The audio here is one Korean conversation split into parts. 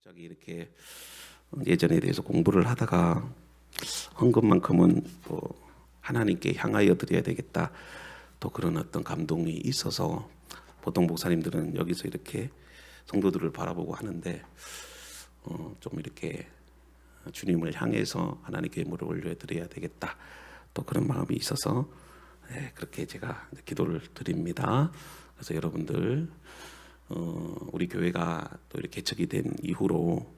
갑자기 이렇게 예전에 대해서 공부를 하다가 헌금만큼은 또 하나님께 향하여 드려야 되겠다, 또 그런 어떤 감동이 있어서 보통 목사님들은 여기서 이렇게 성도들을 바라보고 하는데 좀 이렇게 주님을 향해서 하나님께 예물을 올려드려야 되겠다, 또 그런 마음이 있어서 그렇게 제가 기도를 드립니다. 그래서 여러분들 우리 교회가 또 이렇게 개척이 된 이후로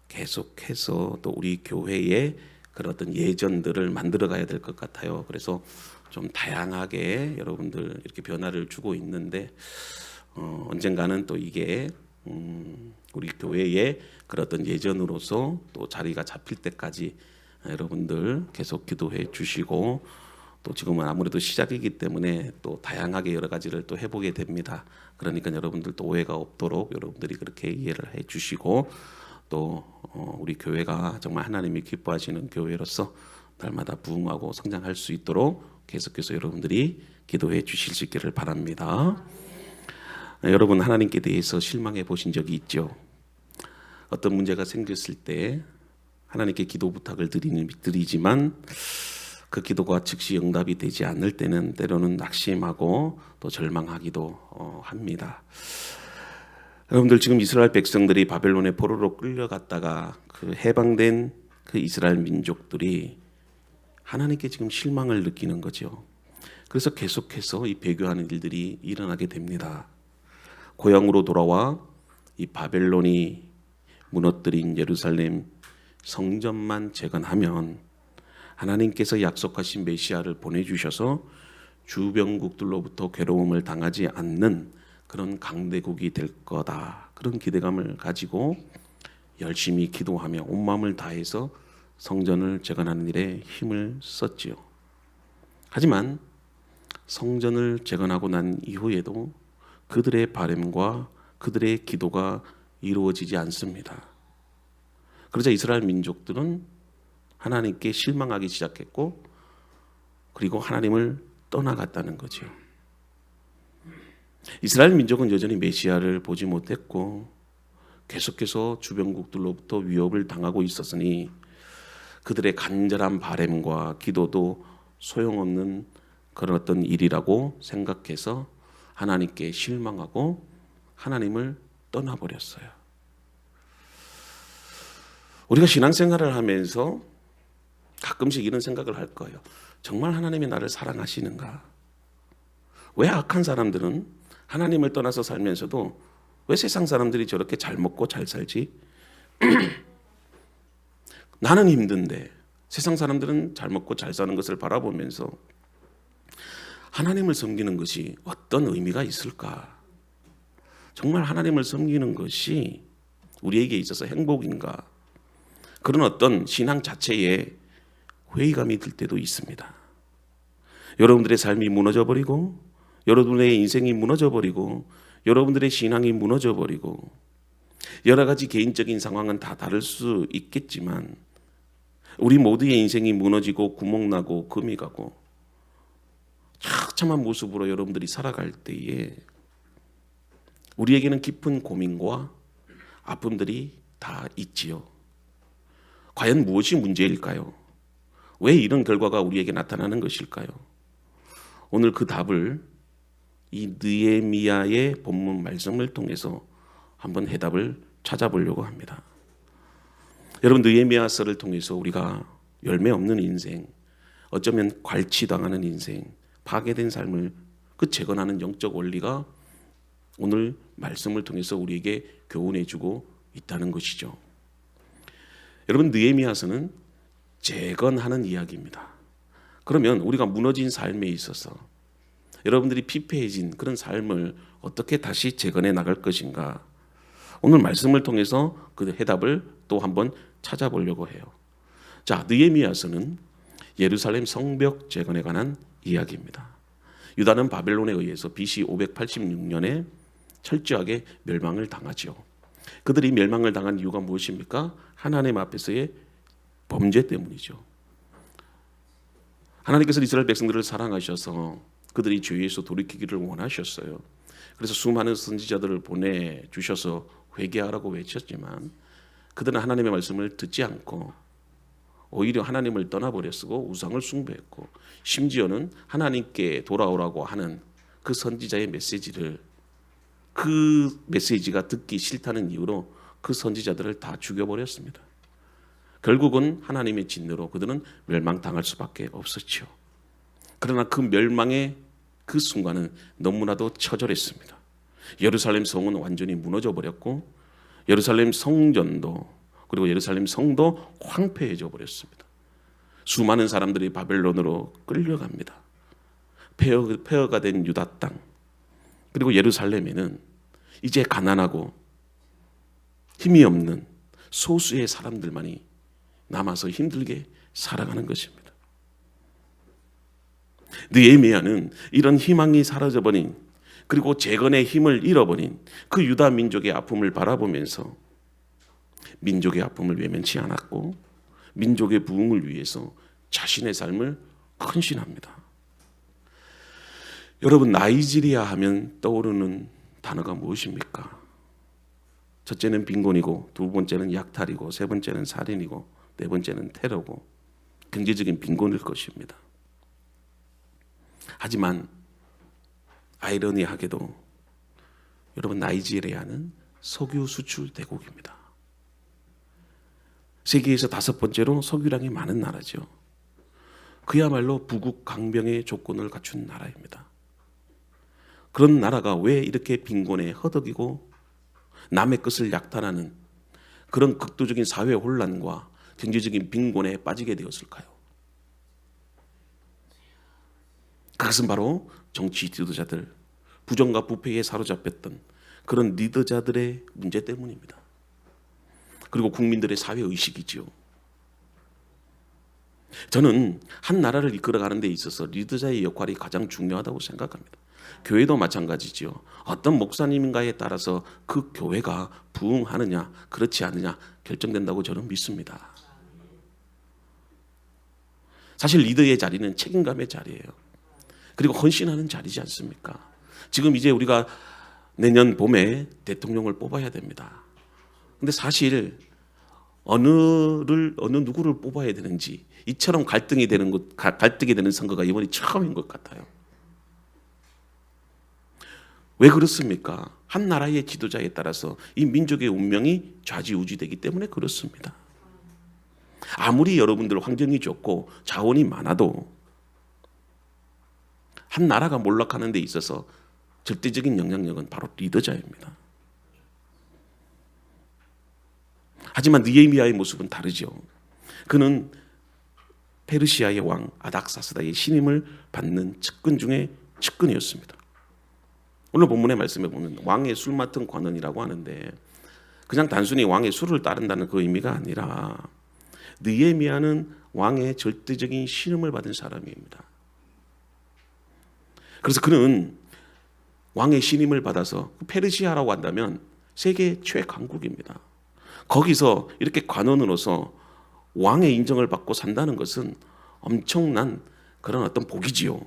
계속해서 또 우리 교회의 그런 어떤 예전들을 만들어 가야 될 것 같아요. 그래서 좀 다양하게 여러분들 이렇게 변화를 주고 있는데 언젠가는 또 이게 우리 교회의 그런 어떤 예전으로서 또 자리가 잡힐 때까지 여러분들 계속 기도해 주시고, 또 지금은 아무래도 시작이기 때문에 또 다양하게 여러 가지를 또 해보게 됩니다. 그러니까 여러분들도 오해가 없도록 여러분들이 그렇게 이해를 해 주시고, 또 우리 교회가 정말 하나님이 기뻐하시는 교회로서 날마다 부흥하고 성장할 수 있도록 계속해서 여러분들이 기도해 주실 수 있기를 바랍니다. 여러분, 하나님께 대해서 실망해 보신 적이 있죠? 어떤 문제가 생겼을 때 하나님께 기도 부탁을 드리지만 그 기도가 즉시 응답이 되지 않을 때는 때로는 낙심하고 또 절망하기도 합니다. 여러분들, 지금 이스라엘 백성들이 바벨론의 포로로 끌려갔다가 그 해방된 그 이스라엘 민족들이 하나님께 지금 실망을 느끼는 거죠. 그래서 계속해서 이 배교하는 일들이 일어나게 됩니다. 고향으로 돌아와 이 바벨론이 무너뜨린 예루살렘 성전만 재건하면 하나님께서 약속하신 메시아를 보내주셔서 주변국들로부터 괴로움을 당하지 않는 그런 강대국이 될 거다, 그런 기대감을 가지고 열심히 기도하며 온 마음을 다해서 성전을 재건하는 일에 힘을 썼지요. 하지만 성전을 재건하고 난 이후에도 그들의 바람과 그들의 기도가 이루어지지 않습니다. 그러자 이스라엘 민족들은 하나님께 실망하기 시작했고, 그리고 하나님을 떠나갔다는 거죠. 이스라엘 민족은 여전히 메시아를 보지 못했고 계속해서 주변국들로부터 위협을 당하고 있었으니 그들의 간절한 바람과 기도도 소용없는 그런 어떤 일이라고 생각해서 하나님께 실망하고 하나님을 떠나버렸어요. 우리가 신앙생활을 하면서 가끔씩 이런 생각을 할 거예요. 정말 하나님이 나를 사랑하시는가? 왜 악한 사람들은 하나님을 떠나서 살면서도 왜 세상 사람들이 저렇게 잘 먹고 잘 살지? 나는 힘든데 세상 사람들은 잘 먹고 잘 사는 것을 바라보면서 하나님을 섬기는 것이 어떤 의미가 있을까? 정말 하나님을 섬기는 것이 우리에게 있어서 행복인가? 그런 어떤 신앙 자체에 회의감이 들 때도 있습니다. 여러분들의 삶이 무너져버리고, 여러분의 인생이 무너져버리고, 여러분들의 신앙이 무너져버리고, 여러 가지 개인적인 상황은 다 다를 수 있겠지만 우리 모두의 인생이 무너지고 구멍나고 금이 가고 처참한 모습으로 여러분들이 살아갈 때에 우리에게는 깊은 고민과 아픔들이 다 있지요. 과연 무엇이 문제일까요? 왜 이런 결과가 우리에게 나타나는 것일까요? 오늘 그 답을 이 느헤미야의 본문 말씀을 통해서 한번 해답을 찾아보려고 합니다. 여러분, 느헤미야서를 통해서 우리가 열매 없는 인생, 어쩌면 괄치당하는 인생, 파괴된 삶을 재건하는 영적 원리가 오늘 말씀을 통해서 우리에게 교훈해주고 있다는 것이죠. 여러분, 느헤미야서는 재건하는 이야기입니다. 그러면 우리가 무너진 삶에 있어서 여러분들이 피폐해진 그런 삶을 어떻게 다시 재건해 나갈 것인가? 오늘 말씀을 통해서 그 해답을 또 한번 찾아보려고 해요. 자, 느헤미야서는 예루살렘 성벽 재건에 관한 이야기입니다. 유다는 바벨론에 의해서 BC 586년에 철저하게 멸망을 당하죠. 그들이 멸망을 당한 이유가 무엇입니까? 하나님 앞에서의 범죄 때문이죠. 하나님께서 이스라엘 백성들을 사랑하셔서 그들이 죄에서 돌이키기를 원하셨어요. 그래서 수많은 선지자들을 보내주셔서 회개하라고 외쳤지만 그들은 하나님의 말씀을 듣지 않고 오히려 하나님을 떠나버렸고 우상을 숭배했고, 심지어는 하나님께 돌아오라고 하는 그 선지자의 메시지를, 그 메시지가 듣기 싫다는 이유로 그 선지자들을 다 죽여버렸습니다. 결국은 하나님의 진노로 그들은 멸망당할 수밖에 없었죠. 그러나 그 멸망의 그 순간은 너무나도 처절했습니다. 예루살렘 성은 완전히 무너져 버렸고 예루살렘 성전도 그리고 예루살렘 성도 황폐해져 버렸습니다. 수많은 사람들이 바벨론으로 끌려갑니다. 폐허가 된 유다 땅, 그리고 예루살렘에는 이제 가난하고 힘이 없는 소수의 사람들만이 남아서 힘들게 살아가는 것입니다. 느헤미야는 이런 희망이 사라져버린, 그리고 재건의 힘을 잃어버린 그 유다 민족의 아픔을 바라보면서 민족의 아픔을 외면치 않았고 민족의 부흥을 위해서 자신의 삶을 헌신합니다. 여러분, 나이지리아 하면 떠오르는 단어가 무엇입니까? 첫째는 빈곤이고, 두 번째는 약탈이고, 세 번째는 살인이고, 네 번째는 테러고, 경제적인 빈곤일 것입니다. 하지만 아이러니하게도 여러분, 나이지리아는 석유 수출 대국입니다. 세계에서 5번째로 석유량이 많은 나라죠. 그야말로 부국 강병의 조건을 갖춘 나라입니다. 그런 나라가 왜 이렇게 빈곤에 허덕이고 남의 것을 약탈하는 그런 극도적인 사회 혼란과 경제적인 빈곤에 빠지게 되었을까요? 그것은 바로 정치 지도자들, 부정과 부패에 사로잡혔던 그런 리더자들의 문제 때문입니다. 그리고 국민들의 사회의식이지요. 저는 한 나라를 이끌어가는 데 있어서 리더자의 역할이 가장 중요하다고 생각합니다. 교회도 마찬가지지요. 어떤 목사님인가에 따라서 그 교회가 부흥하느냐 그렇지 않느냐 결정된다고 저는 믿습니다. 사실 리더의 자리는 책임감의 자리예요. 그리고 헌신하는 자리지 않습니까? 지금 이제 우리가 내년 봄에 대통령을 뽑아야 됩니다. 근데 사실 어느 누구를 뽑아야 되는지 이처럼 갈등이 되는 선거가 이번이 처음인 것 같아요. 왜 그렇습니까? 한 나라의 지도자에 따라서 이 민족의 운명이 좌지우지되기 때문에 그렇습니다. 아무리 여러분들 환경이 좋고 자원이 많아도 한 나라가 몰락하는 데 있어서 절대적인 영향력은 바로 리더자입니다. 하지만 느헤미야의 모습은 다르죠. 그는 페르시아의 왕 아닥사스다의 신임을 받는 측근 중에 측근이었습니다. 오늘 본문의 말씀에 보면 왕의 술 맡은 관원이라고 하는데 그냥 단순히 왕의 술을 따른다는 그 의미가 아니라 느헤미야는 왕의 절대적인 신임을 받은 사람입니다. 그래서 그는 왕의 신임을 받아서 페르시아라고 한다면 세계 최강국입니다. 거기서 이렇게 관원으로서 왕의 인정을 받고 산다는 것은 엄청난 그런 어떤 복이지요.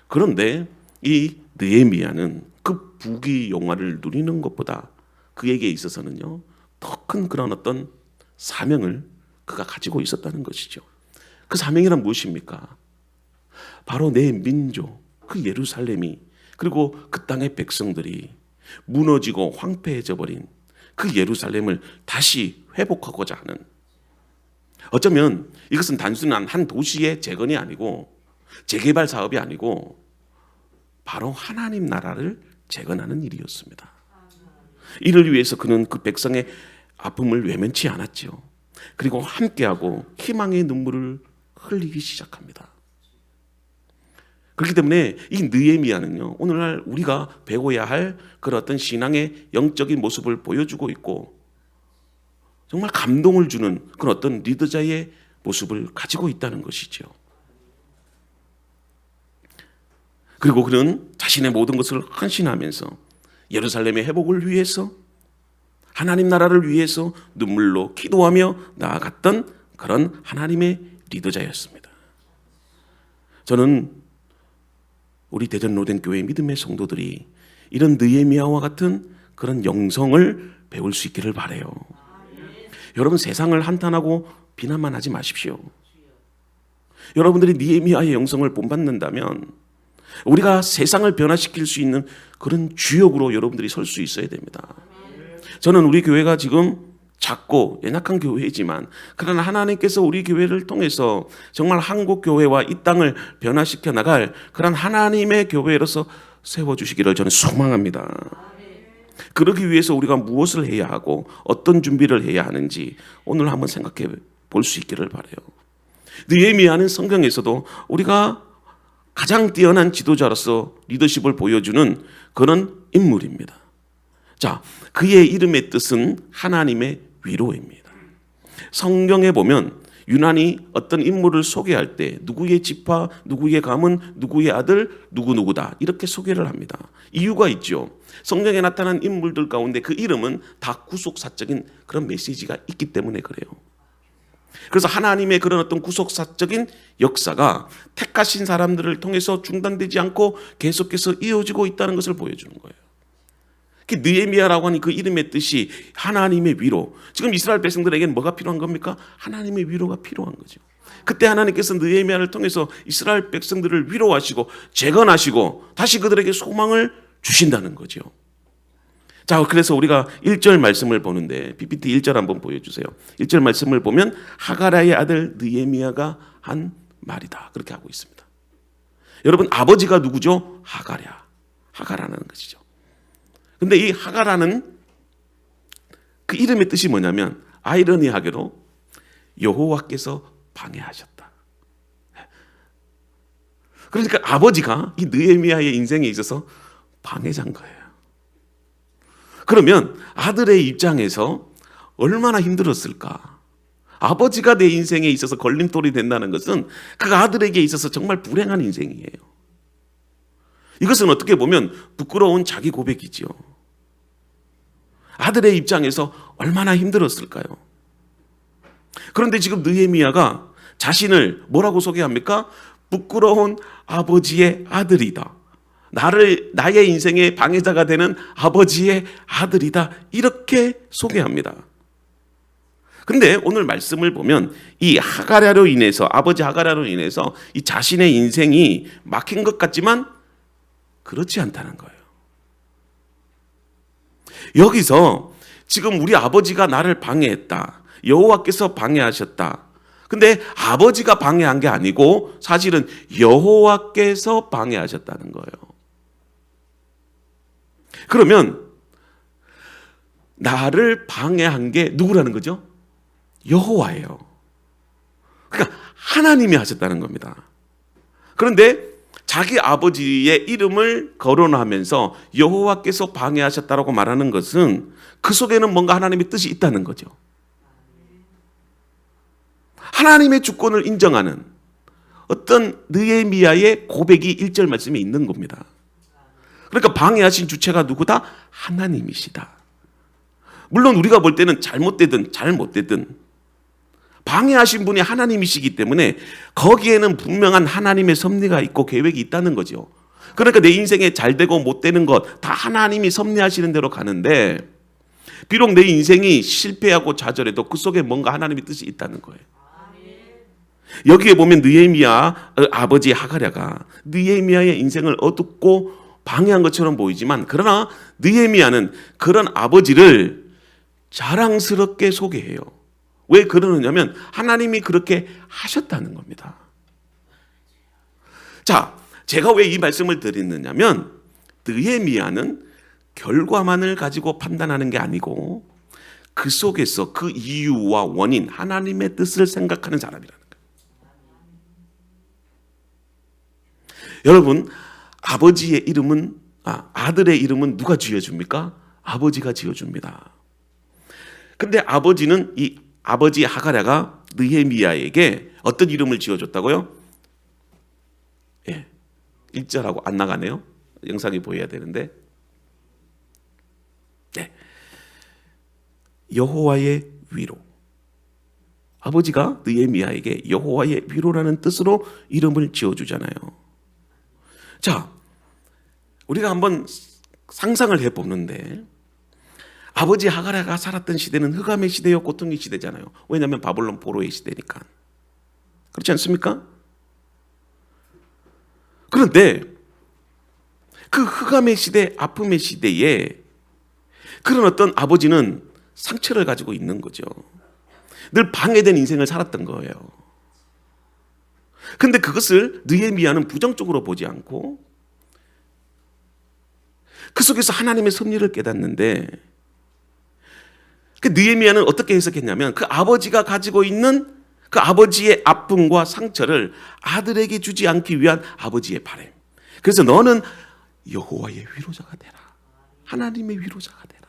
그런데 이 느헤미야는 그 부귀 영화를 누리는 것보다 그에게 있어서는요, 더 큰 그런 어떤 사명을 그가 가지고 있었다는 것이죠. 그 사명이란 무엇입니까? 바로 내 민족, 그 예루살렘이, 그리고 그 땅의 백성들이 무너지고 황폐해져 버린 그 예루살렘을 다시 회복하고자 하는, 어쩌면 이것은 단순한 한 도시의 재건이 아니고 재개발 사업이 아니고 바로 하나님 나라를 재건하는 일이었습니다. 이를 위해서 그는 그 백성의 아픔을 외면치 않았죠. 그리고 함께하고 희망의 눈물을 흘리기 시작합니다. 그렇기 때문에 이 느헤미야는요, 오늘날 우리가 배워야 할 그런 어떤 신앙의 영적인 모습을 보여주고 있고 정말 감동을 주는 그런 어떤 리더자의 모습을 가지고 있다는 것이죠. 그리고 그는 자신의 모든 것을 헌신하면서 예루살렘의 회복을 위해서, 하나님 나라를 위해서 눈물로 기도하며 나아갔던 그런 하나님의 리더자였습니다. 저는 우리 대전로덴교회 믿음의 성도들이 이런 느헤미야와 같은 그런 영성을 배울 수 있기를 바라요. 여러분, 세상을 한탄하고 비난만 하지 마십시오. 여러분들이 느헤미야의 영성을 본받는다면 우리가 세상을 변화시킬 수 있는 그런 주역으로 여러분들이 설 수 있어야 됩니다. 저는 우리 교회가 지금 작고 연약한 교회이지만, 그러나 하나님께서 우리 교회를 통해서 정말 한국 교회와 이 땅을 변화시켜 나갈 그런 하나님의 교회로서 세워주시기를 저는 소망합니다. 그러기 위해서 우리가 무엇을 해야 하고 어떤 준비를 해야 하는지 오늘 한번 생각해 볼 수 있기를 바라요. 느헤미야는 성경에서도 우리가 가장 뛰어난 지도자로서 리더십을 보여주는 그런 인물입니다. 자, 그의 이름의 뜻은 하나님의 위로입니다. 성경에 보면 유난히 어떤 인물을 소개할 때 누구의 지파, 누구의 가문, 누구의 아들, 누구누구다 이렇게 소개를 합니다. 이유가 있죠. 성경에 나타난 인물들 가운데 그 이름은 다 구속사적인 그런 메시지가 있기 때문에 그래요. 그래서 하나님의 그런 어떤 구속사적인 역사가 택하신 사람들을 통해서 중단되지 않고 계속해서 이어지고 있다는 것을 보여주는 거예요. 느헤미야라고 하는 그 이름의 뜻이 하나님의 위로. 지금 이스라엘 백성들에게는 뭐가 필요한 겁니까? 하나님의 위로가 필요한 거죠. 그때 하나님께서 느헤미야를 통해서 이스라엘 백성들을 위로하시고 재건하시고 다시 그들에게 소망을 주신다는 거죠. 자, 그래서 우리가 1절 말씀을 보는데 PPT 1절 한번 보여주세요. 1절 말씀을 보면 하가랴의 아들 느헤미야가 한 말이다, 그렇게 하고 있습니다. 여러분, 아버지가 누구죠? 하가라는 것이죠. 근데 이 하가라는 그 이름의 뜻이 뭐냐면 아이러니하게도 여호와께서 방해하셨다. 그러니까 아버지가 이 느헤미야의 인생에 있어서 방해자인 거예요. 그러면 아들의 입장에서 얼마나 힘들었을까? 아버지가 내 인생에 있어서 걸림돌이 된다는 것은 그 아들에게 있어서 정말 불행한 인생이에요. 이것은 어떻게 보면 부끄러운 자기 고백이지요. 아들의 입장에서 얼마나 힘들었을까요? 그런데 지금 느헤미야가 자신을 뭐라고 소개합니까? 부끄러운 아버지의 아들이다. 나의 인생의 방해자가 되는 아버지의 아들이다. 이렇게 소개합니다. 근데 오늘 말씀을 보면 이 하가랴로 인해서, 아버지 하가랴로 인해서 이 자신의 인생이 막힌 것 같지만 그렇지 않다는 거예요. 여기서 지금 우리 아버지가 나를 방해했다, 여호와께서 방해하셨다. 근데 아버지가 방해한 게 아니고 사실은 여호와께서 방해하셨다는 거예요. 그러면 나를 방해한 게 누구라는 거죠? 여호와예요. 그러니까 하나님이 하셨다는 겁니다. 그런데 자기 아버지의 이름을 거론하면서 여호와께서 방해하셨다라고 말하는 것은 그 속에는 뭔가 하나님의 뜻이 있다는 거죠. 하나님의 주권을 인정하는 어떤 느헤미야의 고백이 1절 말씀에 있는 겁니다. 그러니까 방해하신 주체가 누구다? 하나님이시다. 물론 우리가 볼 때는 잘못되든 잘못되든 방해하신 분이 하나님이시기 때문에 거기에는 분명한 하나님의 섭리가 있고 계획이 있다는 거죠. 그러니까 내 인생에 잘 되고 못 되는 것 다 하나님이 섭리하시는 대로 가는데, 비록 내 인생이 실패하고 좌절해도 그 속에 뭔가 하나님의 뜻이 있다는 거예요. 여기에 보면 느헤미야 아버지 하가랴가 느헤미야의 인생을 어둡고 방해한 것처럼 보이지만, 그러나 느헤미야는 그런 아버지를 자랑스럽게 소개해요. 왜 그러느냐면 하나님이 그렇게 하셨다는 겁니다. 자, 제가 왜 이 말씀을 드리느냐면 느헤미야는 결과만을 가지고 판단하는 게 아니고 그 속에서 그 이유와 원인, 하나님의 뜻을 생각하는 사람이라는 거예요. 여러분, 아버지의 이름은, 아들의 이름은 누가 지어줍니까? 아버지가 지어줍니다. 근데 아버지는 이 아버지 하가랴가 느헤미야에게 어떤 이름을 지어줬다고요? 1절하고 안 나가네요. 영상이 보여야 되는데. 여호와의 위로. 아버지가 느헤미야에게 여호와의 위로라는 뜻으로 이름을 지어주잖아요. 자, 우리가 한번 상상을 해보는데, 아버지 하가랴가 살았던 시대는 흑암의 시대요 고통의 시대잖아요. 왜냐하면 바벨론 포로의 시대니까. 그렇지 않습니까? 그런데 그 흑암의 시대, 아픔의 시대에 그런 어떤 아버지는 상처를 가지고 있는 거죠. 늘 방해된 인생을 살았던 거예요. 근데 그것을 느헤미야는 부정적으로 보지 않고 그 속에서 하나님의 섭리를 깨닫는데, 그 느헤미야는 어떻게 해석했냐면 그 아버지가 가지고 있는 그 아버지의 아픔과 상처를 아들에게 주지 않기 위한 아버지의 바람. 그래서 너는 여호와의 위로자가 되라. 하나님의 위로자가 되라.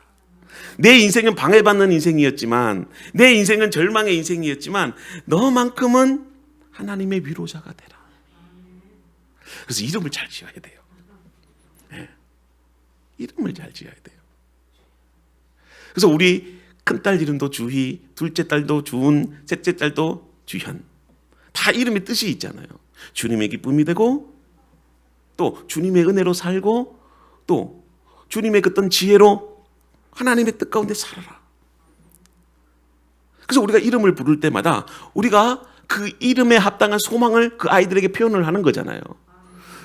내 인생은 방해받는 인생이었지만, 내 인생은 절망의 인생이었지만 너만큼은 하나님의 위로자가 되라. 그래서 이름을 잘 지어야 돼요. 네. 이름을 잘 지어야 돼요. 그래서 우리 큰딸 이름도 주희, 둘째 딸도 주은, 셋째 딸도 주현. 다 이름의 뜻이 있잖아요. 주님의 기쁨이 되고, 또 주님의 은혜로 살고, 또 주님의 어떤 지혜로 하나님의 뜻 가운데 살아라. 그래서 우리가 이름을 부를 때마다 우리가 그 이름에 합당한 소망을 그 아이들에게 표현을 하는 거잖아요.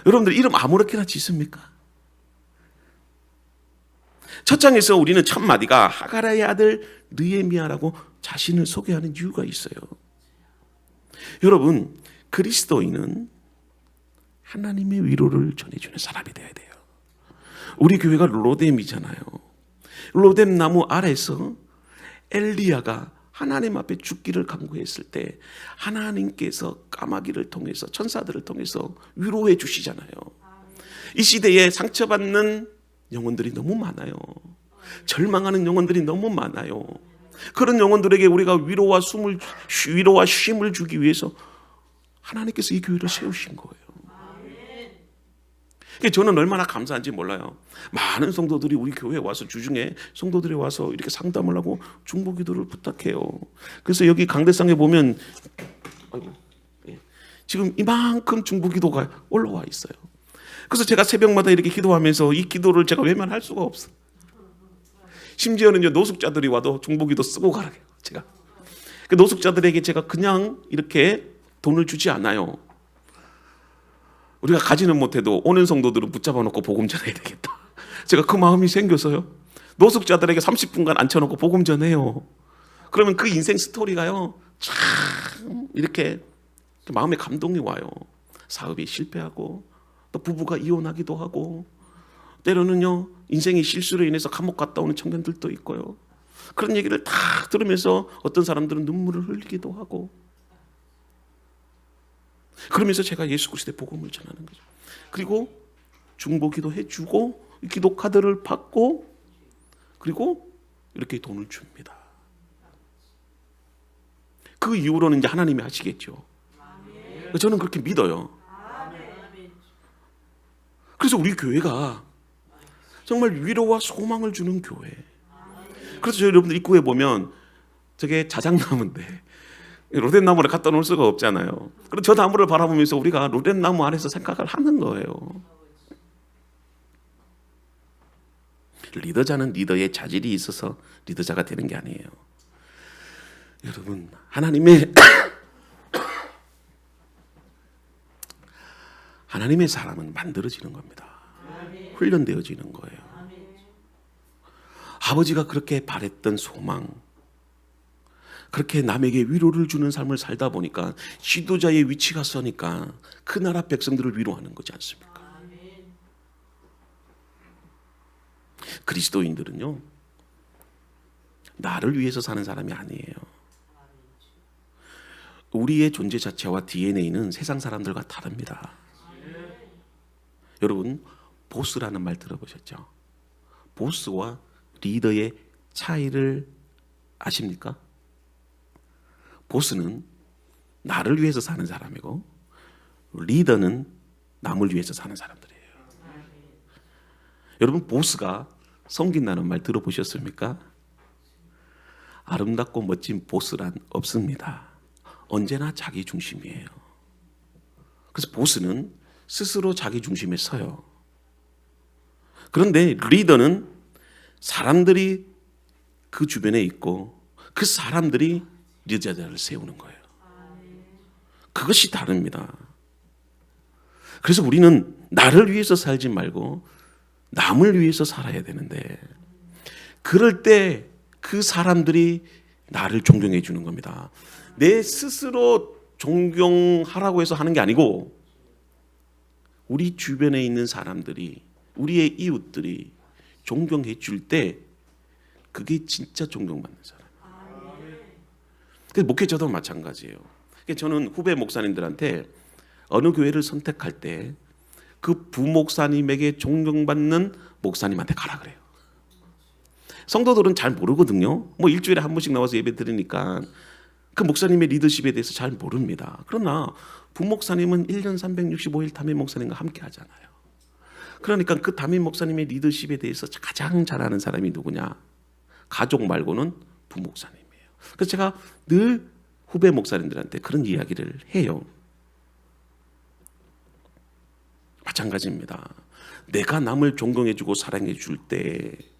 여러분들 이름 아무렇게나 짓습니까? 첫 장에서 우리는 첫 마디가 하가랴의 아들 느헤미야라고 자신을 소개하는 이유가 있어요. 여러분, 그리스도인은 하나님의 위로를 전해주는 사람이 되어야 돼요. 우리 교회가 로뎀이잖아요. 로뎀 나무 아래서 엘리야가 하나님 앞에 죽기를 간구했을 때 하나님께서 까마귀를 통해서, 천사들을 통해서 위로해 주시잖아요. 이 시대에 상처받는 영혼들이 너무 많아요. 절망하는 영혼들이 너무 많아요. 그런 영혼들에게 우리가 위로와 쉼을 주기 위해서 하나님께서 이 교회를 세우신 거예요. 저는 얼마나 감사한지 몰라요. 많은 성도들이 우리 교회에 와서, 주중에 성도들이 와서 이렇게 상담을 하고 중보기도를 부탁해요. 그래서 여기 강대상에 보면 지금 이만큼 중보기도가 올라와 있어요. 그래서 제가 새벽마다 이렇게 기도하면서 이 기도를 제가 외면할 수가 없어. 심지어는요, 노숙자들이 와도 중보기도 쓰고 가라고 해요. 제가 그 노숙자들에게 제가 그냥 이렇게 돈을 주지 않아요. 우리가 가지는 못해도 오는 성도들은 붙잡아 놓고 복음 전해야 되겠다. 제가 그 마음이 생겨서요, 노숙자들에게 30분간 앉혀놓고 복음 전해요. 그러면 그 인생 스토리가요, 참 이렇게 마음에 감동이 와요. 사업이 실패하고, 또 부부가 이혼하기도 하고, 때로는요 인생의 실수로 인해서 감옥 갔다 오는 청년들도 있고요. 그런 얘기를 다 들으면서 어떤 사람들은 눈물을 흘리기도 하고, 그러면서 제가 예수 그리스도의 복음을 전하는 거죠. 그리고 중보기도 해주고, 기도 카드를 받고, 그리고 이렇게 돈을 줍니다. 그 이후로는 이제 하나님이 하시겠죠. 저는 그렇게 믿어요. 그래서 우리 교회가 정말 위로와 소망을 주는 교회. 그래서 저희 여러분들 입구에 보면 저게 자작나무인데 로뎀나무를 갖다 놓을 수가 없잖아요. 그래서 저 나무를 바라보면서 우리가 로뎀나무 안에서 생각을 하는 거예요. 리더자는 리더의 자질이 있어서 리더자가 되는 게 아니에요. 여러분, 하나님의 사람은 만들어지는 겁니다. 훈련되어지는 거예요. 아버지가 그렇게 바랬던 소망, 그렇게 남에게 위로를 주는 삶을 살다 보니까 지도자의 위치가 서니까 그 나라 백성들을 위로하는 거지 않습니까? 그리스도인들은요, 나를 위해서 사는 사람이 아니에요. 우리의 존재 자체와 DNA는 세상 사람들과 다릅니다. 여러분, 보스라는 말 들어보셨죠? 보스와 리더의 차이를 아십니까? 보스는 나를 위해서 사는 사람이고, 리더는 남을 위해서 사는 사람들이에요. 여러분, 보스가 섬긴다는 말 들어보셨습니까? 아름답고 멋진 보스란 없습니다. 언제나 자기 중심이에요. 그래서 보스는 스스로 자기 중심에 서요. 그런데 리더는 사람들이 그 주변에 있고 그 사람들이 리더자를 세우는 거예요. 그것이 다릅니다. 그래서 우리는 나를 위해서 살지 말고 남을 위해서 살아야 되는데, 그럴 때 그 사람들이 나를 존경해 주는 겁니다. 내 스스로 존경하라고 해서 하는 게 아니고 우리 주변에 있는 사람들이, 우리의 이웃들이 존경해 줄 때 그게 진짜 존경받는 사람. 그래서 목회자도 마찬가지예요. 저는 후배 목사님들한테 어느 교회를 선택할 때 그 부목사님에게 존경받는 목사님한테 가라 그래요. 성도들은 잘 모르거든요. 뭐 일주일에 한 번씩 나와서 예배 드리니까 그 목사님의 리더십에 대해서 잘 모릅니다. 그러나 부목사님은 1년 365일 담임 목사님과 함께 하잖아요. 그러니까 그 담임 목사님의 리더십에 대해서 가장 잘 아는 사람이 누구냐? 가족 말고는 부목사님이에요. 그래서 제가 늘 후배 목사님들한테 그런 이야기를 해요. 마찬가지입니다. 내가 남을 존경해주고 사랑해줄 때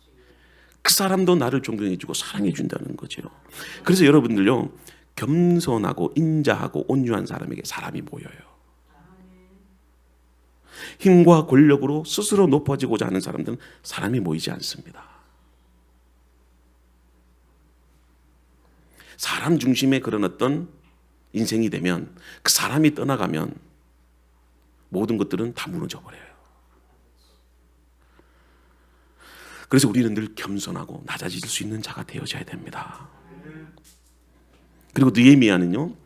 그 사람도 나를 존경해주고 사랑해준다는 거죠. 그래서 여러분들요, 겸손하고 인자하고 온유한 사람에게 사람이 모여요. 힘과 권력으로 스스로 높아지고자 하는 사람들은 사람이 모이지 않습니다. 사람 중심의 그런 어떤 인생이 되면, 그 사람이 떠나가면 모든 것들은 다 무너져 버려요. 그래서 우리는 늘 겸손하고 낮아질 수 있는 자가 되어져야 됩니다. 그리고 느헤미야는요,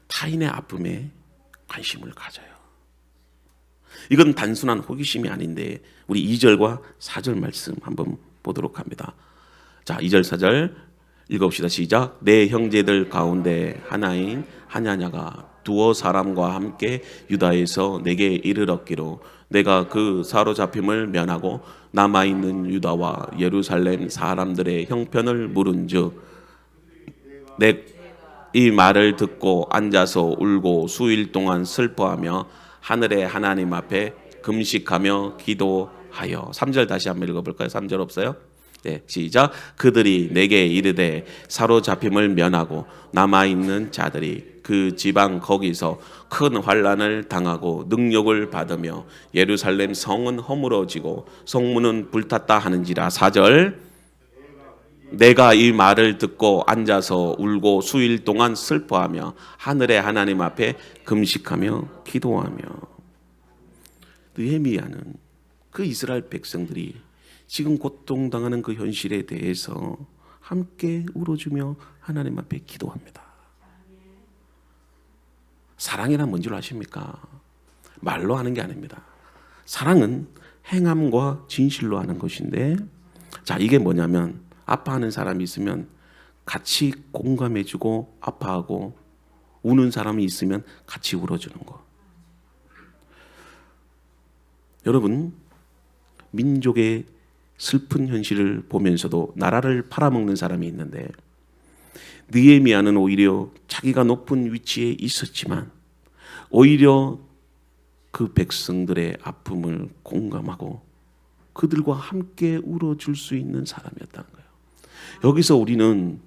타인의 아픔에 관심을 가져요. 이건 단순한 호기심이 아닌데 우리 2절과 4절 말씀 한번 보도록 합니다. 자, 2절 4절 읽어봅시다. 시작. 내 형제들 가운데 하나인 하냐냐가 두어 사람과 함께 유다에서 내게 이르렀기로 내가 그 사로잡힘을 면하고 남아있는 유다와 예루살렘 사람들의 형편을 물은즉 내 이 말을 듣고 앉아서 울고 수일 동안 슬퍼하며 하늘의 하나님 앞에 금식하며 기도하여. 3절 다시 한번 읽어볼까요? 3절 없어요? 네, 시작. 그들이 내게 이르되 사로잡힘을 면하고 남아있는 자들이 그 지방 거기서 큰 환난을 당하고 능력을 받으며 예루살렘 성은 허물어지고 성문은 불탔다 하는지라. 4절. 내가 이 말을 듣고 앉아서 울고 수일 동안 슬퍼하며 하늘의 하나님 앞에 금식하며 기도하며. 느헤미야는 그 이스라엘 백성들이 지금 고통당하는 그 현실에 대해서 함께 울어주며 하나님 앞에 기도합니다. 사랑이란 뭔지 아십니까? 말로 하는 게 아닙니다. 사랑은 행함과 진실로 하는 것인데, 자, 이게 뭐냐면 아파하는 사람이 있으면 같이 공감해주고 아파하고, 우는 사람이 있으면 같이 울어주는 거. 여러분, 민족의 슬픈 현실을 보면서도 나라를 팔아먹는 사람이 있는데, 느헤미야는 오히려 자기가 높은 위치에 있었지만 오히려 그 백성들의 아픔을 공감하고 그들과 함께 울어줄 수 있는 사람이었다는 거예요. 여기서 우리는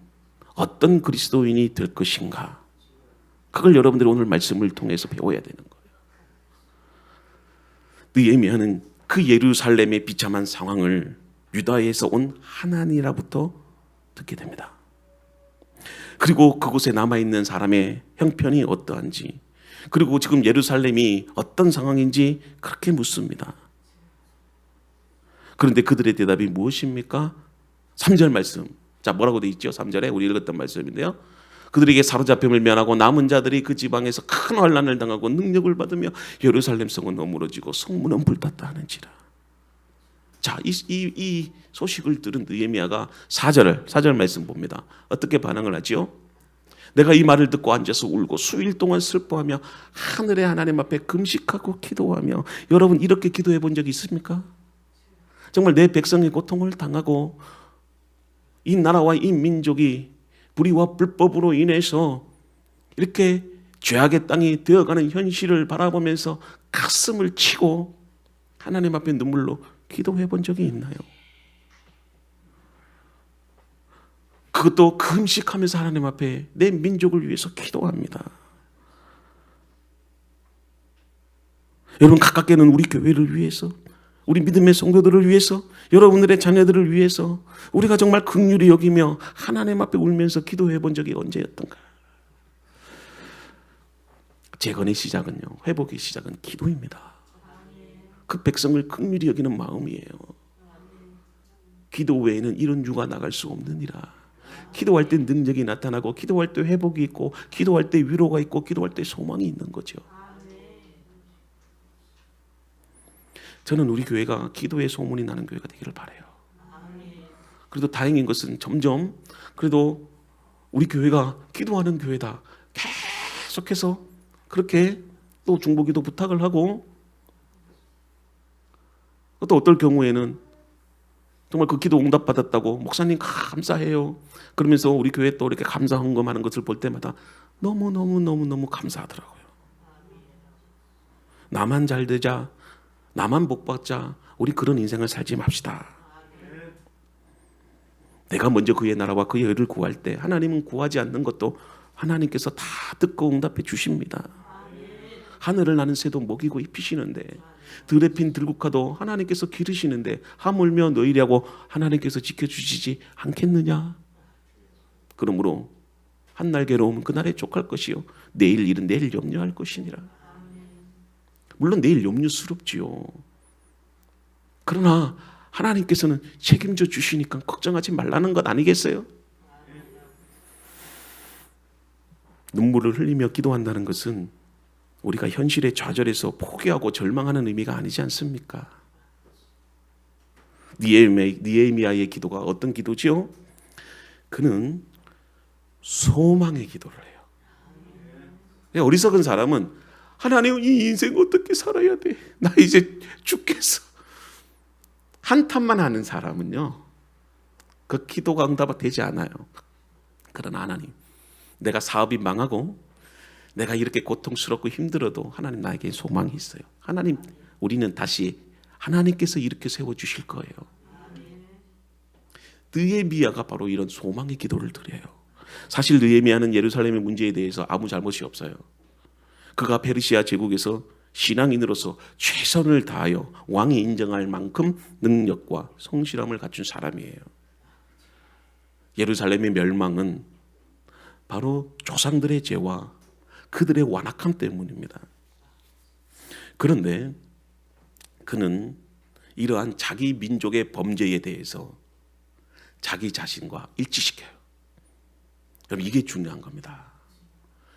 어떤 그리스도인이 될 것인가, 그걸 여러분들이 오늘 말씀을 통해서 배워야 되는 거예요. 느헤미야는 그 예루살렘의 비참한 상황을 유다에서 온 하나니로부터 듣게 됩니다. 그리고 그곳에 남아있는 사람의 형편이 어떠한지, 그리고 지금 예루살렘이 어떤 상황인지 그렇게 묻습니다. 그런데 그들의 대답이 무엇입니까? 3절 말씀. 자, 뭐라고 되어 있죠? 3절에 우리 읽었던 말씀인데요. 그들에게 사로잡힘을 면하고 남은 자들이 그 지방에서 큰 환난을 당하고 능력을 받으며 예루살렘 성은 허물어지고 성문은 불탔다 하는지라. 자, 이 소식을 들은 느헤미야가 4절 말씀 봅니다. 어떻게 반응을 하지요? 내가 이 말을 듣고 앉아서 울고 수일 동안 슬퍼하며 하늘의 하나님 앞에 금식하고 기도하며. 여러분, 이렇게 기도해 본 적이 있습니까? 정말 내 백성의 고통을 당하고 이 나라와 이 민족이 불의와 불법으로 인해서 이렇게 죄악의 땅이 되어가는 현실을 바라보면서 가슴을 치고 하나님 앞에 눈물로 기도해 본 적이 있나요? 그것도 금식하면서 하나님 앞에 내 민족을 위해서 기도합니다. 여러분, 가깝게는 우리 교회를 위해서, 우리 믿음의 성도들을 위해서, 여러분들의 자녀들을 위해서 우리가 정말 긍휼히 여기며 하나님 앞에 울면서 기도해 본 적이 언제였던가? 재건의 시작은요, 회복의 시작은 기도입니다. 그 백성을 긍휼히 여기는 마음이에요. 기도 외에는 이런 유가 나갈 수 없느니라. 기도할 때 능력이 나타나고, 기도할 때 회복이 있고, 기도할 때 위로가 있고, 기도할 때 소망이 있는 거죠. 저는 우리 교회가 기도의 소문이 나는 교회가 되기를 바라요. 그래도 다행인 것은 점점 그래도 우리 교회가 기도하는 교회다, 계속해서 그렇게 또 중보기도 부탁을 하고, 또 어떨 경우에는 정말 그 기도 응답받았다고 목사님 감사해요 그러면서 우리 교회 또 이렇게 감사 헌금하는 것을 볼 때마다 너무 감사하더라고요. 나만 잘 되자, 나만 복 받자, 우리 그런 인생을 살지 맙시다. 내가 먼저 그의 나라와 그의 의를 구할 때 하나님은 구하지 않는 것도 하나님께서 다 듣고 응답해 주십니다. 하늘을 나는 새도 먹이고 입히시는데, 들에 핀 들국화도 하나님께서 기르시는데 하물며 너희라고 하나님께서 지켜주시지 않겠느냐? 그러므로 한 날 괴로움은 그날에 족할 것이요 내일 일은 내일 염려할 것이니라. 물론 내일 염려스럽지요. 그러나 하나님께서는 책임져 주시니까 걱정하지 말라는 것 아니겠어요? 눈물을 흘리며 기도한다는 것은 우리가 현실의 좌절에서 포기하고 절망하는 의미가 아니지 않습니까? 느헤미야의 기도가 어떤 기도지요? 그는 소망의 기도를 해요. 어리석은 사람은 하나님, 이 인생 어떻게 살아야 돼? 나 이제 죽겠어. 한탄만 하는 사람은요, 그 기도가 응답되지 않아요. 그러나 하나님, 내가 사업이 망하고 내가 이렇게 고통스럽고 힘들어도 하나님, 나에게 소망이 있어요. 하나님, 우리는 다시 하나님께서 이렇게 세워주실 거예요. 느헤미야가 바로 이런 소망의 기도를 드려요. 사실 느헤미야는 예루살렘의 문제에 대해서 아무 잘못이 없어요. 그가 페르시아 제국에서 신앙인으로서 최선을 다하여 왕이 인정할 만큼 능력과 성실함을 갖춘 사람이에요. 예루살렘의 멸망은 바로 조상들의 죄와 그들의 완악함 때문입니다. 그런데 그는 이러한 자기 민족의 범죄에 대해서 자기 자신과 일치시켜요. 여러분, 이게 중요한 겁니다.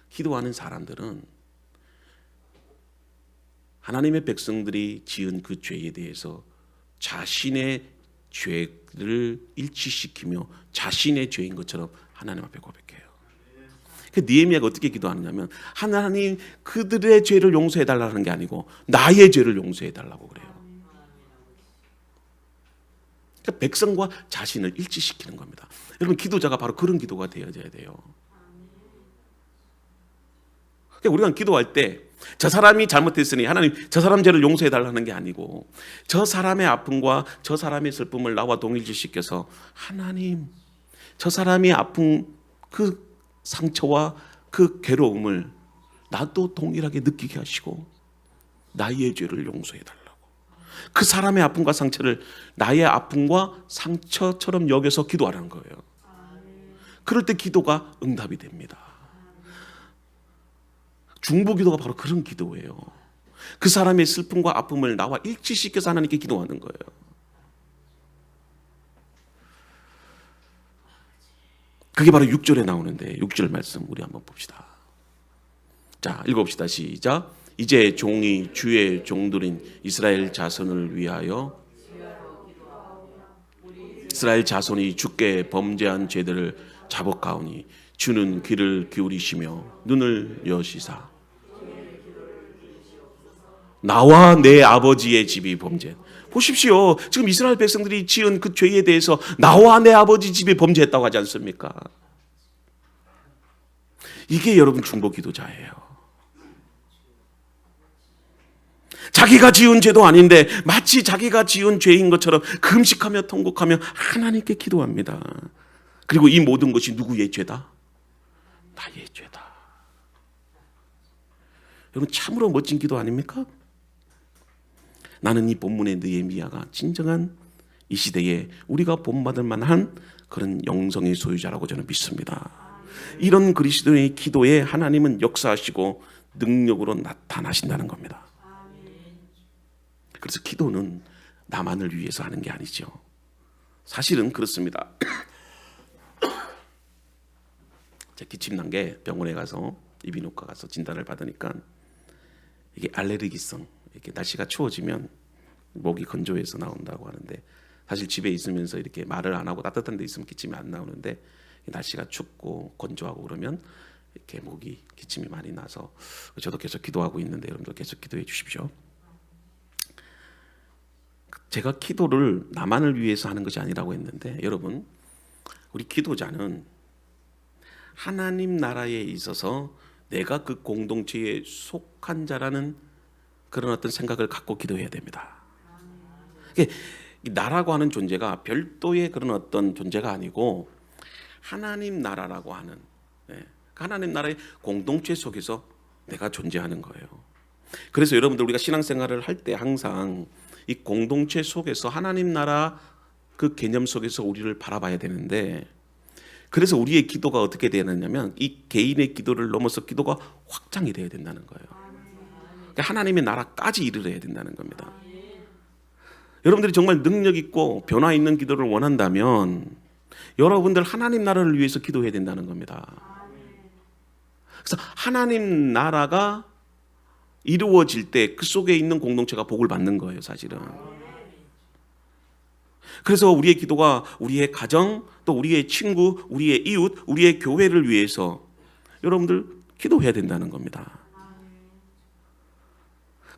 기도하는 사람들은 하나님의 백성들이 지은 그 죄에 대해서 자신의 죄를 일치시키며 자신의 죄인 것처럼 하나님 앞에 고백해요. 느헤미야가 어떻게 기도하느냐면, 하나님, 그들의 죄를 용서해달라는 게 아니고 나의 죄를 용서해달라고 그래요. 그러니까 백성과 자신을 일치시키는 겁니다. 여러분, 기도자가 바로 그런 기도가 되어져야 돼요. 그러니까 우리가 기도할 때 저 사람이 잘못했으니 하나님, 저 사람 죄를 용서해달라는 게 아니고, 저 사람의 아픔과 저 사람의 슬픔을 나와 동일시켜서 하나님, 저 사람이 아픈 그 상처와 그 괴로움을 나도 동일하게 느끼게 하시고 나의 죄를 용서해달라고, 그 사람의 아픔과 상처를 나의 아픔과 상처처럼 여겨서 기도하라는 거예요. 그럴 때 기도가 응답이 됩니다. 중보기도가 바로 그런 기도예요. 그 사람의 슬픔과 아픔을 나와 일치시켜서 하나님께 기도하는 거예요. 그게 바로 6절에 나오는데, 6절 말씀 우리 한번 봅시다. 자, 읽어봅시다. 시작. 이제 종이 주의 종들인 이스라엘 자손을 위하여, 이스라엘 자손이 주께 범죄한 죄들을 자복하오니 주는 귀를 기울이시며 눈을 여시사 나와 내 아버지의 집이 범죄. 보십시오. 지금 이스라엘 백성들이 지은 그 죄에 대해서 나와 내 아버지 집이 범죄했다고 하지 않습니까? 이게 여러분 중보 기도자예요. 자기가 지은 죄도 아닌데 마치 자기가 지은 죄인 것처럼 금식하며 통곡하며 하나님께 기도합니다. 그리고 이 모든 것이 누구의 죄다? 나의 죄다. 여러분, 참으로 멋진 기도 아닙니까? 나는 이 본문의 느헤미야가 진정한 이 시대에 우리가 본받을 만한 그런 영성의 소유자라고 저는 믿습니다. 이런 그리스도의 기도에 하나님은 역사하시고 능력으로 나타나신다는 겁니다. 그래서 기도는 나만을 위해서 하는 게 아니죠. 사실은 그렇습니다. 제가 기침 난 게 병원에 가서 이비인후과 가서 진단을 받으니까 이게 알레르기성, 이렇게 날씨가 추워지면 목이 건조해서 나온다고 하는데, 사실 집에 있으면서 이렇게 말을 안 하고 따뜻한 데 있으면 기침이 안 나오는데 날씨가 춥고 건조하고 그러면 이렇게 목이 기침이 많이 나서 저도 계속 기도하고 있는데 여러분도 계속 기도해 주십시오. 제가 기도를 나만을 위해서 하는 것이 아니라고 했는데, 여러분, 우리 기도자는 하나님 나라에 있어서 내가 그 공동체에 속한 자라는 그런 어떤 생각을 갖고 기도해야 됩니다. 이 나라고 하는 존재가 별도의 그런 어떤 존재가 아니고 하나님 나라라고 하는, 하나님 나라의 공동체 속에서 내가 존재하는 거예요. 그래서 여러분들, 우리가 신앙생활을 할 때 항상 이 공동체 속에서 하나님 나라 그 개념 속에서 우리를 바라봐야 되는데, 그래서 우리의 기도가 어떻게 되느냐면 이 개인의 기도를 넘어서 기도가 확장이 돼야 된다는 거예요. 그러니까 하나님의 나라까지 이르러야 된다는 겁니다. 여러분들이 정말 능력 있고 변화 있는 기도를 원한다면 여러분들 하나님 나라를 위해서 기도해야 된다는 겁니다. 그래서 하나님 나라가 이루어질 때 그 속에 있는 공동체가 복을 받는 거예요, 사실은. 그래서 우리의 기도가 우리의 가정, 또 우리의 친구, 우리의 이웃, 우리의 교회를 위해서 여러분들 기도해야 된다는 겁니다.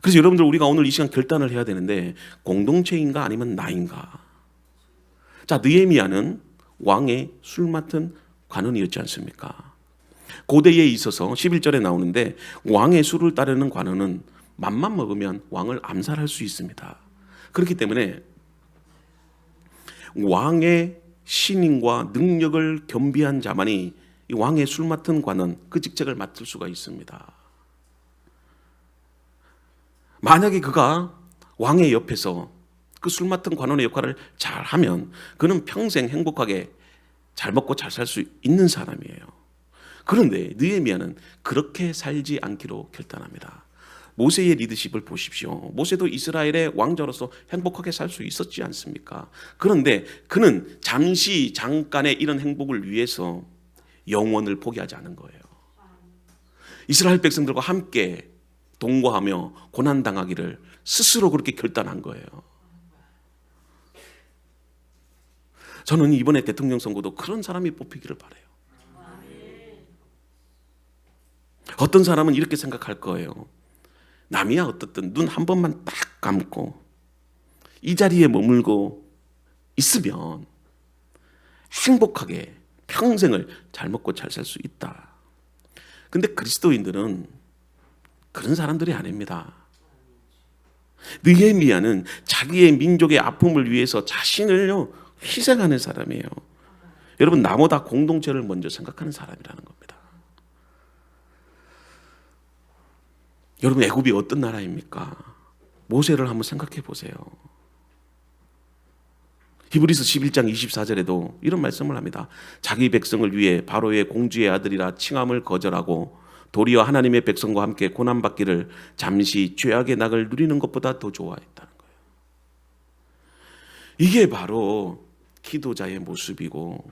그래서 여러분들, 우리가 오늘 이 시간 결단을 해야 되는데, 공동체인가 아니면 나인가? 자, 느헤미야는 왕의 술 맡은 관원이었지 않습니까? 고대에 있어서 11절에 나오는데, 왕의 술을 따르는 관원은 맘만 먹으면 왕을 암살할 수 있습니다. 그렇기 때문에 왕의 신임과 능력을 겸비한 자만이 이 왕의 술 맡은 관원, 그 직책을 맡을 수가 있습니다. 만약에 그가 왕의 옆에서 그 술 맡은 관원의 역할을 잘하면 그는 평생 행복하게 잘 먹고 잘 살 수 있는 사람이에요. 그런데 느헤미야는 그렇게 살지 않기로 결단합니다. 모세의 리더십을 보십시오. 모세도 이스라엘의 왕자로서 행복하게 살 수 있었지 않습니까? 그런데 그는 잠깐의 이런 행복을 위해서 영원을 포기하지 않은 거예요. 이스라엘 백성들과 함께 동거하며 고난당하기를 스스로 그렇게 결단한 거예요. 저는 이번에 대통령 선거도 그런 사람이 뽑히기를 바라요. 어떤 사람은 이렇게 생각할 거예요. 남이야 어떻든 눈 한 번만 딱 감고 이 자리에 머물고 있으면 행복하게 평생을 잘 먹고 잘 살 수 있다. 근데 그리스도인들은 그런 사람들이 아닙니다. 느헤미야는 자기의 민족의 아픔을 위해서 자신을 희생하는 사람이에요. 여러분, 나보다 공동체를 먼저 생각하는 사람이라는 겁니다. 여러분, 애굽이 어떤 나라입니까? 모세를 한번 생각해 보세요. 히브리서 11장 24절에도 이런 말씀을 합니다. 자기 백성을 위해 바로의 공주의 아들이라 칭함을 거절하고 도리어 하나님의 백성과 함께 고난받기를 잠시 죄악의 낙을 누리는 것보다 더 좋아했다는 거예요. 이게 바로 기도자의 모습이고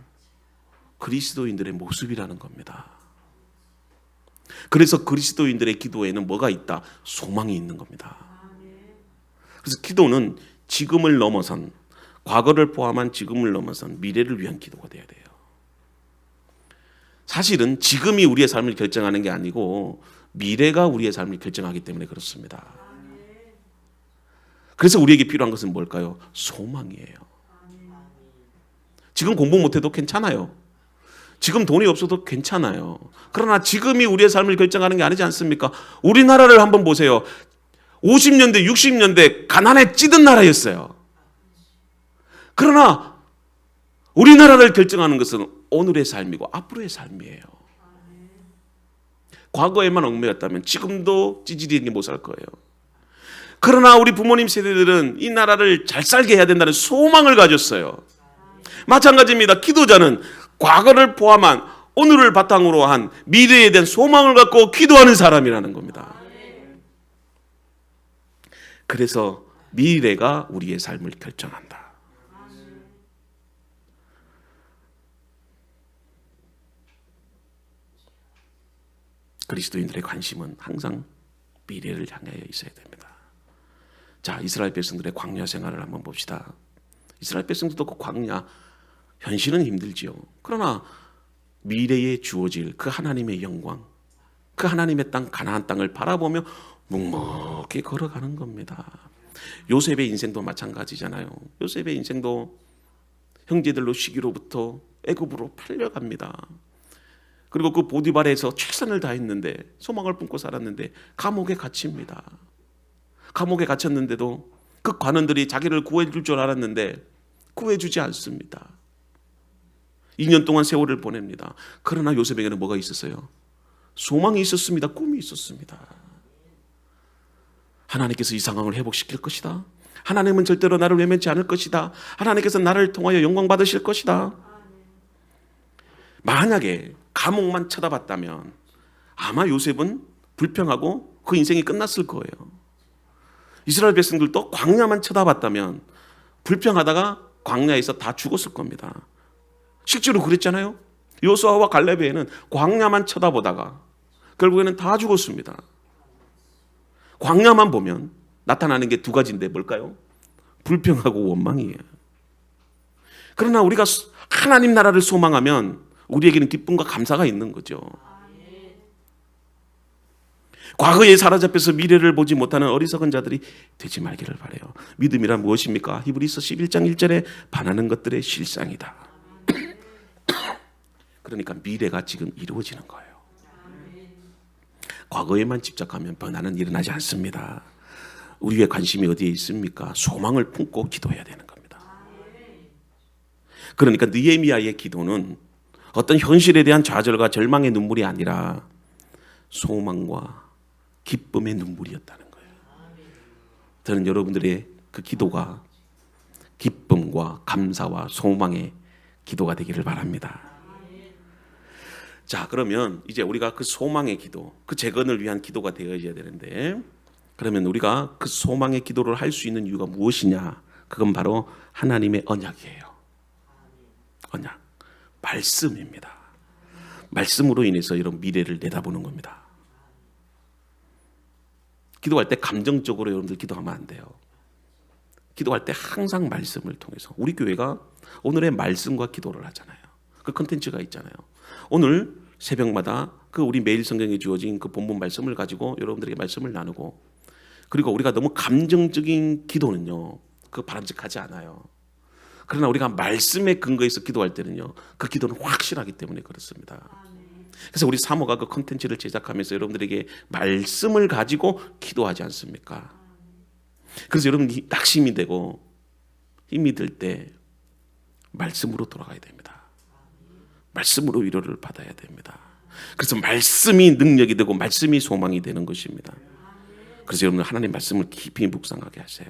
그리스도인들의 모습이라는 겁니다. 그래서 그리스도인들의 기도에는 뭐가 있다? 소망이 있는 겁니다. 그래서 기도는 지금을 넘어선, 과거를 포함한 지금을 넘어선 미래를 위한 기도가 돼야 돼요. 사실은 지금이 우리의 삶을 결정하는 게 아니고 미래가 우리의 삶을 결정하기 때문에 그렇습니다. 그래서 우리에게 필요한 것은 뭘까요? 소망이에요. 지금 공부 못해도 괜찮아요. 지금 돈이 없어도 괜찮아요. 그러나 지금이 우리의 삶을 결정하는 게 아니지 않습니까? 우리나라를 한번 보세요. 50년대, 60년대 가난에 찌든 나라였어요. 그러나 우리나라를 결정하는 것은 오늘의 삶이고 앞으로의 삶이에요. 과거에만 얽매였다면 지금도 찌질이게 못 살 거예요. 그러나 우리 부모님 세대들은 이 나라를 잘 살게 해야 된다는 소망을 가졌어요. 마찬가지입니다. 기도자는 과거를 포함한 오늘을 바탕으로 한 미래에 대한 소망을 갖고 기도하는 사람이라는 겁니다. 그래서 미래가 우리의 삶을 결정한다. 그리스도인들의 관심은 항상 미래를 향하여 있어야 됩니다. 자, 이스라엘 백성들의 광야 생활을 한번 봅시다. 이스라엘 백성들도 그 광야, 현실은 힘들지요. 그러나 미래에 주어질 그 하나님의 영광, 그 하나님의 땅, 가나안 땅을 바라보며 묵묵히 걸어가는 겁니다. 요셉의 인생도 마찬가지잖아요. 요셉의 인생도 형제들로 시기로부터 애굽으로 팔려갑니다. 그리고 그 보디발에서 최선을 다했는데, 소망을 품고 살았는데 감옥에 갇힙니다. 감옥에 갇혔는데도 그 관원들이 자기를 구해줄 줄 알았는데 구해주지 않습니다. 2년 동안 세월을 보냅니다. 그러나 요셉에게는 뭐가 있었어요? 소망이 있었습니다. 꿈이 있었습니다. 하나님께서 이 상황을 회복시킬 것이다. 하나님은 절대로 나를 외면치 않을 것이다. 하나님께서 나를 통하여 영광 받으실 것이다. 만약에 감옥만 쳐다봤다면 아마 요셉은 불평하고 그 인생이 끝났을 거예요. 이스라엘 백성들도 광야만 쳐다봤다면 불평하다가 광야에서 다 죽었을 겁니다. 실제로 그랬잖아요. 요수아와 갈렙에는 광야만 쳐다보다가 결국에는 다 죽었습니다. 광야만 보면 나타나는 게 두 가지인데 뭘까요? 불평하고 원망이에요. 그러나 우리가 하나님 나라를 소망하면 우리에게는 기쁨과 감사가 있는 거죠. 과거에 사로잡혀서 미래를 보지 못하는 어리석은 자들이 되지 말기를 바라요. 믿음이란 무엇입니까? 히브리서 11장 1절에 반하는 것들의 실상이다. 그러니까 미래가 지금 이루어지는 거예요. 과거에만 집착하면 변화는 일어나지 않습니다. 우리의 관심이 어디에 있습니까? 소망을 품고 기도해야 되는 겁니다. 그러니까 느헤미야의 기도는 어떤 현실에 대한 좌절과 절망의 눈물이 아니라 소망과 기쁨의 눈물이었다는 거예요. 저는 여러분들의 그 기도가 기쁨과 감사와 소망의 기도가 되기를 바랍니다. 자, 그러면 이제 우리가 그 소망의 기도, 그 재건을 위한 기도가 되어야 되는데, 그러면 우리가 그 소망의 기도를 할 수 있는 이유가 무엇이냐? 그건 바로 하나님의 언약이에요. 언약, 말씀입니다. 말씀으로 인해서 이런 미래를 내다보는 겁니다. 기도할 때 감정적으로 여러분들 기도하면 안 돼요. 기도할 때 항상 말씀을 통해서, 우리 교회가 오늘의 말씀과 기도를 하잖아요. 그 컨텐츠가 있잖아요. 오늘 새벽마다 그 우리 매일 성경에 주어진 그 본문 말씀을 가지고 여러분들에게 말씀을 나누고, 그리고 우리가 너무 감정적인 기도는요, 그 바람직하지 않아요. 그러나 우리가 말씀에 근거해서 기도할 때는요, 그 기도는 확실하기 때문에 그렇습니다. 그래서 우리 사모가 그 컨텐츠를 제작하면서 여러분들에게 말씀을 가지고 기도하지 않습니까? 그래서 여러분 낙심이 되고 힘이 들 때 말씀으로 돌아가야 됩니다. 말씀으로 위로를 받아야 됩니다. 그래서 말씀이 능력이 되고 말씀이 소망이 되는 것입니다. 그래서 여러분 하나님 말씀을 깊이 묵상하게 하세요.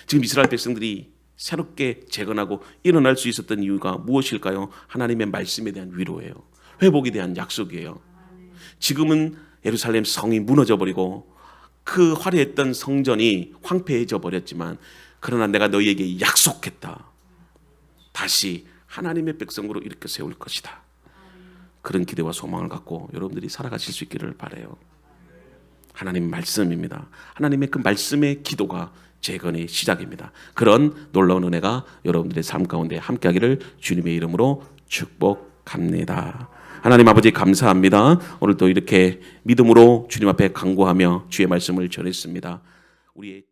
지금 이스라엘 백성들이 새롭게 재건하고 일어날 수 있었던 이유가 무엇일까요? 하나님의 말씀에 대한 위로예요. 회복에 대한 약속이에요. 지금은 예루살렘 성이 무너져 버리고 그 화려했던 성전이 황폐해져 버렸지만, 그러나 내가 너희에게 약속했다. 다시 하나님의 백성으로 일으켜 세울 것이다. 그런 기대와 소망을 갖고 여러분들이 살아가실 수 있기를 바라요. 하나님 말씀입니다. 하나님의 그 말씀의 기도가 재건의 시작입니다. 그런 놀라운 은혜가 여러분들의 삶 가운데 함께하기를 주님의 이름으로 축복합니다. 하나님 아버지 감사합니다. 오늘도 이렇게 믿음으로 주님 앞에 간구하며 주의 말씀을 전했습니다. 우리의